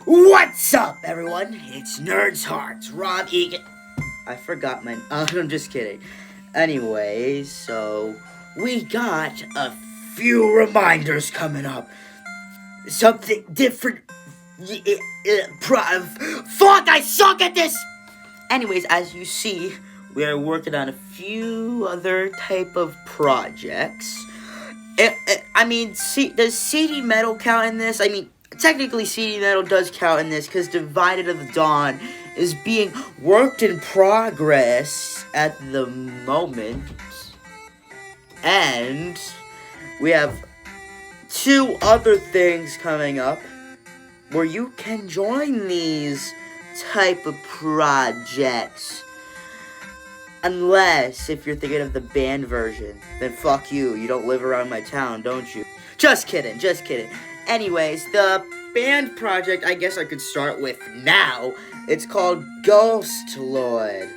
What's up, everyone? It's Nerds Hearts, Rob Egan. I forgot my. I'm just kidding. Anyways, so we got a few reminders coming up. Something different. Fuck! I suck at this. Anyways, as you see, we are working on a few other type of projects. Does CD Metal count in this? Technically, CD Metal does count in this because Divided of the Dawn is being worked in progress at the moment. And we have two other things coming up where you can join these type of projects. Unless, if you're thinking of the band version, then fuck you. You don't live around my town, don't you? Just kidding. Anyways, the band project, I guess I could start with now. It's called Ghost Lord.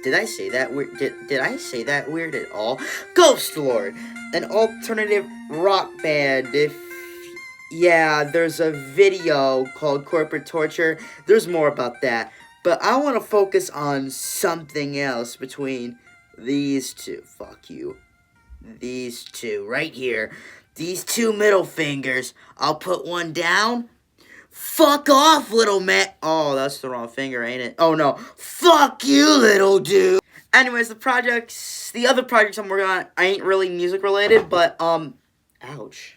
Did I say that weird? Did I say that weird at all? Ghost Lord, an alternative rock band. There's a video called Corporate Torture. There's more about that. But I want to focus on something else between these two. Fuck you. These two right here. These two middle fingers. I'll put one down. Fuck off, little man. Oh, that's the wrong finger, ain't it? Oh, no. Fuck you, little dude. Anyways, the other projects I'm working on ain't really music related, but, ouch.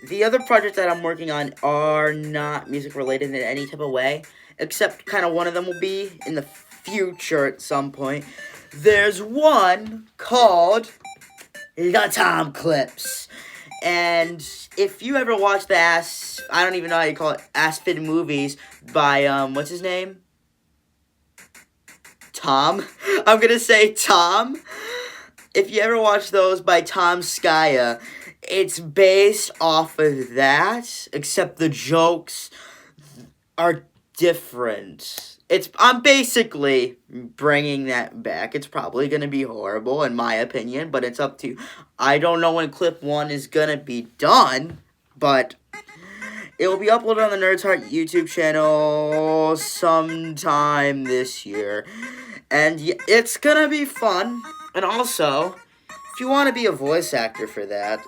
The other projects that I'm working on are not music related in any type of way, except kind of one of them will be in the future at some point. There's one called The Tom Clips. And if you ever watch the I don't even know how you call it, Ass-Fit movies by, what's his name? Tom? I'm gonna say Tom. If you ever watch those by Tom Skaya, it's based off of that, except the jokes are different. I'm basically bringing that back. It's probably going to be horrible, in my opinion, but it's up to you. I don't know when clip 1 is going to be done, but it will be uploaded on the Nerds Heart YouTube channel sometime this year. And it's going to be fun. And also, if you want to be a voice actor for that,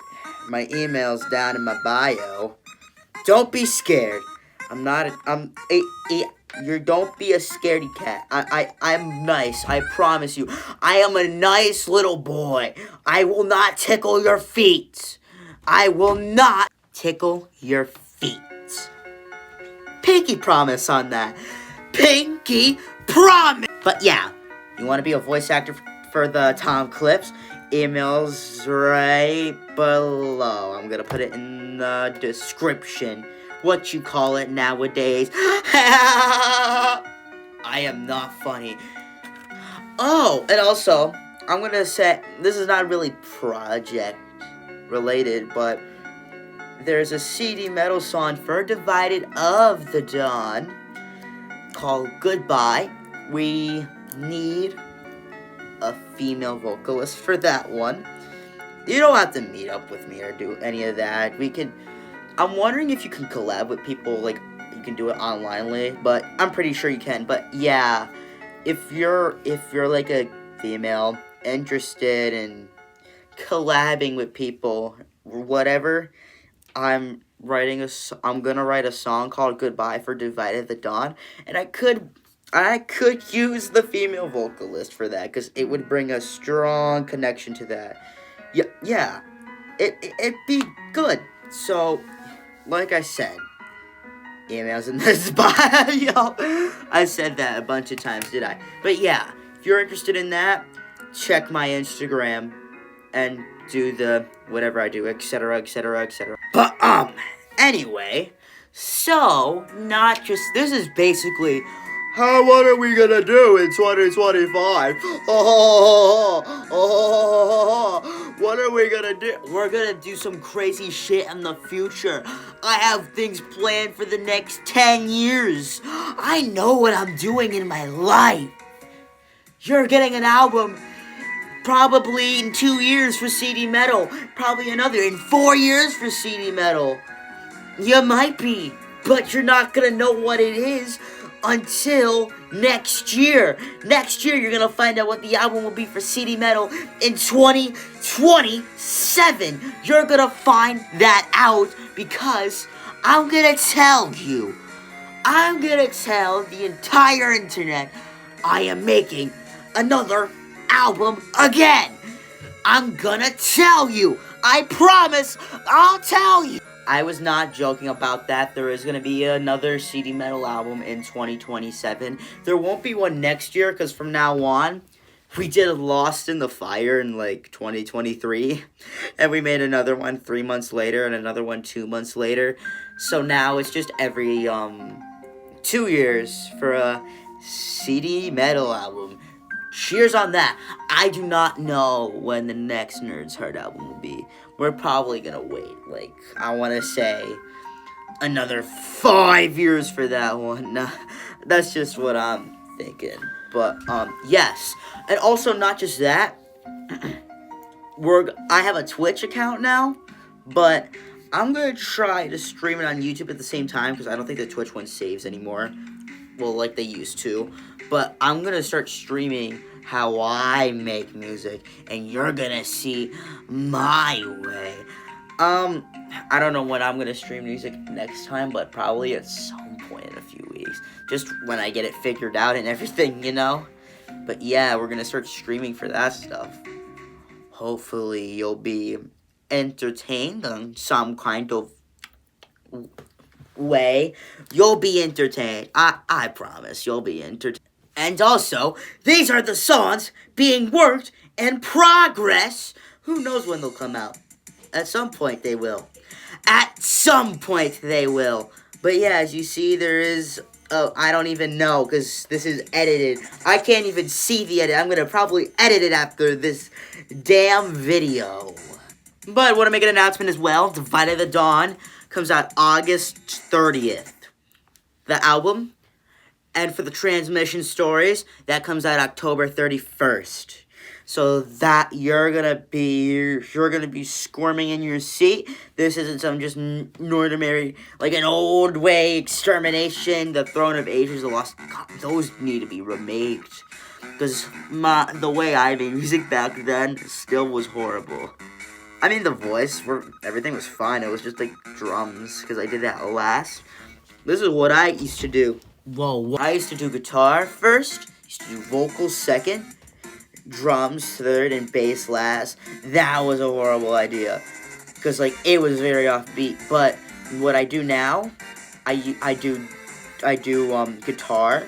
my email's down in my bio. Don't be scared. Don't be a scaredy cat. I'm nice. I promise you. I am a nice little boy. I will not tickle your feet. I will not tickle your feet. Pinky promise on that. Pinky promise. But yeah, you want to be a voice actor for the Tom Clips? Emails right below. I'm gonna put it in the description. What you call it nowadays. I am not funny. Oh, and also, I'm gonna say, this is not really project related, but there's a CD Metal song for Divided of the Dawn called Goodbye. We need a female vocalist for that one. You don't have to meet up with me or do any of that. I'm wondering if you can collab with people, like, you can do it onlinely, but I'm pretty sure you can. But yeah, if you're like a female interested in collabing with people or whatever, I'm gonna write a song called Goodbye for Divided of the Dawn, and I could use the female vocalist for that, because it would bring a strong connection to that. Yeah, it'd be good. So, like I said, emails in this bio. I said that a bunch of times, did I? But yeah, if you're interested in that, check my Instagram and do the whatever I do, etc., etc., etc. But, anyway, so, this is basically, what are we gonna do in 2025? What are we gonna do? We're gonna do some crazy shit in the future. I have things planned for the next 10 years. I know what I'm doing in my life. You're getting an album probably in 2 years for CD Metal. Probably another in 4 years for CD Metal. You might be. but you're not gonna know what it is until next year. Next year, you're gonna find out what the album will be for CD Metal in 2027. You're gonna find that out because I'm gonna tell you. I'm gonna tell the entire internet I am making another album again. I'm gonna tell you. I promise I'll tell you. I was not joking about that. There is going to be another CD Metal album in 2027. There won't be one next year because from now on, we did Lost in the Fire in like 2023. And we made another one 3 months later and another one 2 months later. So now it's just every 2 years for a CD Metal album. Cheers on that. I do not know when the next Nerd's Heart album will be. We're probably gonna wait, like, I want to say, another 5 years for that one. Nah, that's just what I'm thinking. But, yes. And also, not just that, I have a Twitch account now, but I'm gonna try to stream it on YouTube at the same time, because I don't think the Twitch one saves anymore. Well, like they used to. But I'm gonna start streaming how I make music, and you're gonna see my way. I don't know when I'm gonna stream music next time, but probably at some point in a few weeks. Just when I get it figured out and everything, you know? But yeah, we're gonna start streaming for that stuff. Hopefully you'll be entertained on some kind of way. You'll be entertained. I promise you'll be entertained. And also, these are the songs being worked in progress. Who knows when they'll come out? At some point they will. At some point they will. But yeah, as you see, there is... Oh, I don't even know, because this is edited. I can't even see the edit. I'm going to probably edit it after this damn video. But I want to make an announcement as well. Divide of the Dawn comes out August 30th. The album. And for the Transmission Stories, that comes out October 31st. So that you're gonna be squirming in your seat. This isn't some just ordinary, like an old way extermination. The Throne of Ages, the Lost. God, those need to be remade, because the way I made music back then still was horrible. I mean, the voice, everything was fine. It was just like drums, because I did that last. This is what I used to do. Whoa, I used to do guitar first, used to do vocals second, drums third, and bass last. That was a horrible idea, because, like, it was very offbeat. But what I do now, I do guitar,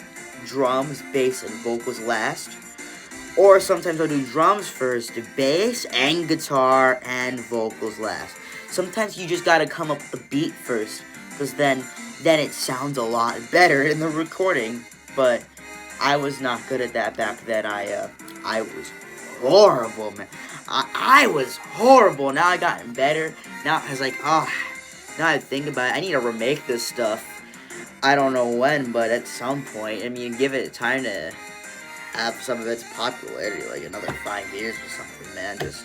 drums, bass, and vocals last. Or sometimes I'll do drums first, bass, and guitar, and vocals last. Sometimes you just gotta come up with the beat first, because then it sounds a lot better in the recording. But I was not good at that back then. I was horrible, man. I was horrible. Now I gotten better. Now I was like, now I think about it, I need to remake this stuff. I don't know when, but at some point. I mean, give it time to have some of its popularity, like another 5 years or something, man. Just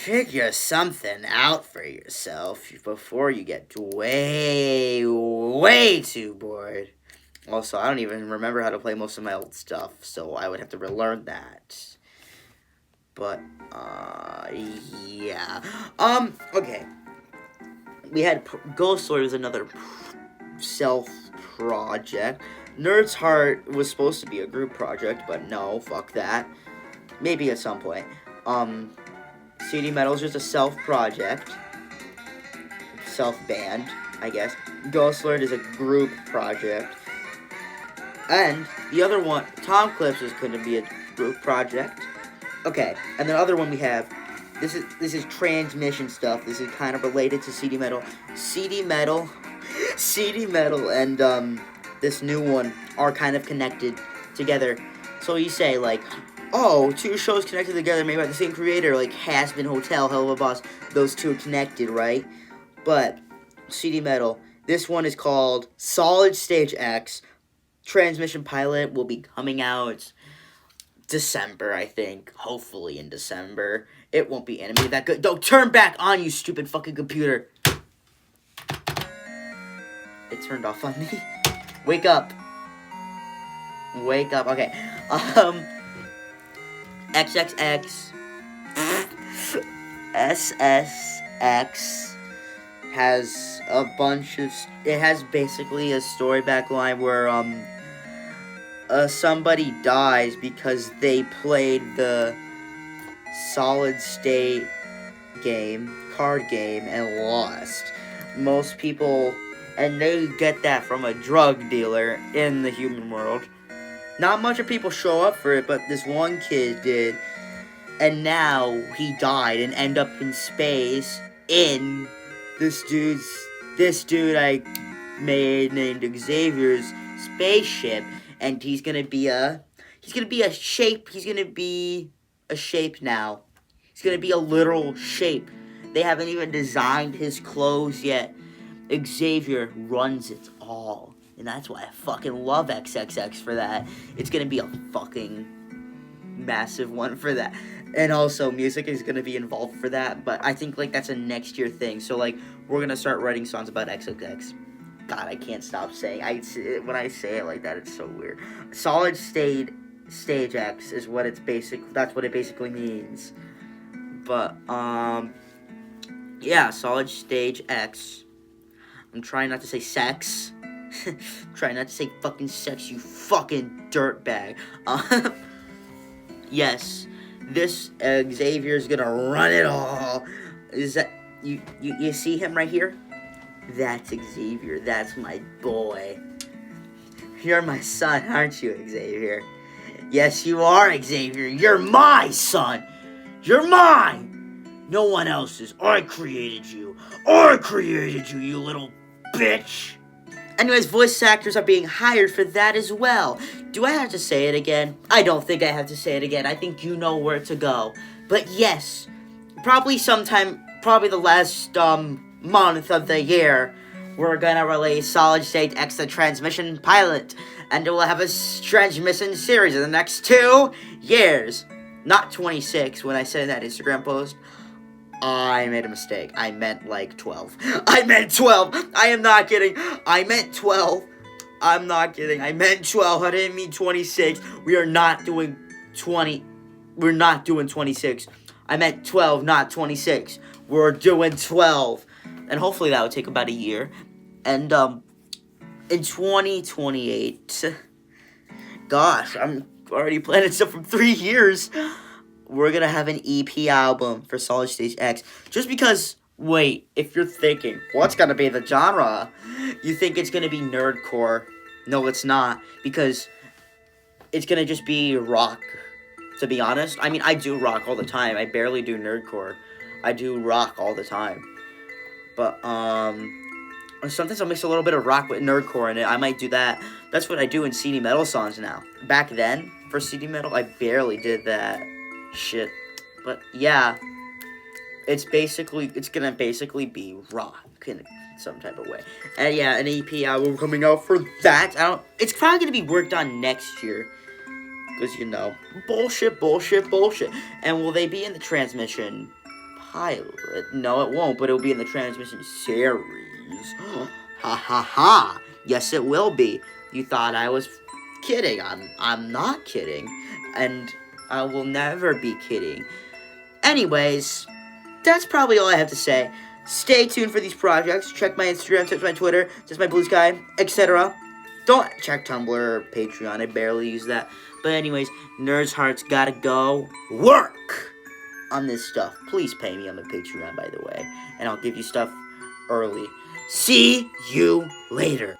figure something out for yourself before you get way, way too bored. Also, I don't even remember how to play most of my old stuff, so I would have to relearn that. But, yeah. Okay. We had Ghost Lord was another self-project. Nerd's Heart was supposed to be a group project, but no, fuck that. Maybe at some point. CD Metal is just a self-project. Self-band, I guess. Ghost Lord is a group project. And the other one, Tom Clips, is going to be a group project. Okay, and the other one we have, this is transmission stuff. This is kind of related to CD Metal. CD Metal, and this new one are kind of connected together. So you say, like, oh, two shows connected together made by the same creator, like Has Been Hotel, Hell of a Boss. Those two are connected, right? But CD Metal, this one is called Solid Stage X. Transmission pilot will be coming out December, I think. Hopefully in December. It won't be animated that good. Don't turn back on, you stupid fucking computer. It turned off on me. Wake up. Wake up. Okay. XXX SSX has a bunch of... It has basically a story backline where, somebody dies because they played the solid state card game, and lost. Most people, and they get that from a drug dealer in the human world. Not much of people show up for it, but this one kid did, and now he died and end up in space in this dude I made named Xavier's spaceship, and he's gonna be a shape now. He's gonna be a literal shape. They haven't even designed his clothes yet. Xavier runs it all. And that's why I fucking love XXX for that. It's gonna be a fucking massive one for that. And also, music is gonna be involved for that. But I think, like, that's a next year thing. So, like, we're gonna start writing songs about XXX. God, I can't stop saying. When I say it like that, it's so weird. Solid Stage X is what that's what it basically means. But, yeah, Solid Stage X. I'm trying not to say sex. Trying not to say fucking sex, you fucking dirtbag. Yes, this Xavier's gonna run it all. Is that, you see him right here? That's Xavier, that's my boy. You're my son, aren't you, Xavier? Yes, you are, Xavier. You're my son. You're mine. No one else's. I created you. I created you, you little bitch. Anyways, voice actors are being hired for that as well. Do I have to say it again? I don't think I have to say it again. I think you know where to go. But yes, probably the last month of the year, we're gonna release Solid State X, the transmission pilot. And we'll have a transmission series in the next 2 years. Not 26, when I said in that Instagram post. I made a mistake. I meant, like, 12. I meant 12! I am not kidding. I meant 12. I'm not kidding. I meant 12. I didn't mean 26. We are not doing 20. We're not doing 26. I meant 12, not 26. We're doing 12. And hopefully that would take about a year. And, in 2028, gosh, I'm already planning stuff from 3 years. We're gonna have an EP album for Solid Stage X. Just because, wait, if you're thinking, what's gonna be the genre? You think it's gonna be nerdcore. No, it's not. Because it's gonna just be rock, to be honest. I mean, I do rock all the time. I barely do nerdcore. I do rock all the time. But, sometimes I'll mix a little bit of rock with nerdcore in it. I might do that. That's what I do in CD metal songs now. Back then, for CD metal, I barely did that shit. But yeah, it's gonna basically be rock in some type of way. And yeah, an EP album coming out for that. It's probably gonna be worked on next year. Because, you know, bullshit. And will they be in the transmission pilot? No, it won't, but it'll be in the transmission series. Ha ha ha. Yes, it will be. You thought I was kidding. I'm not kidding. And I will never be kidding. Anyways, that's probably all I have to say. Stay tuned for these projects. Check my Instagram, check my Twitter, check my Blue Sky, etc. Don't check Tumblr or Patreon. I barely use that. But anyways, Nerds Hearts gotta go work on this stuff. Please pay me on my Patreon, by the way. And I'll give you stuff early. See you later.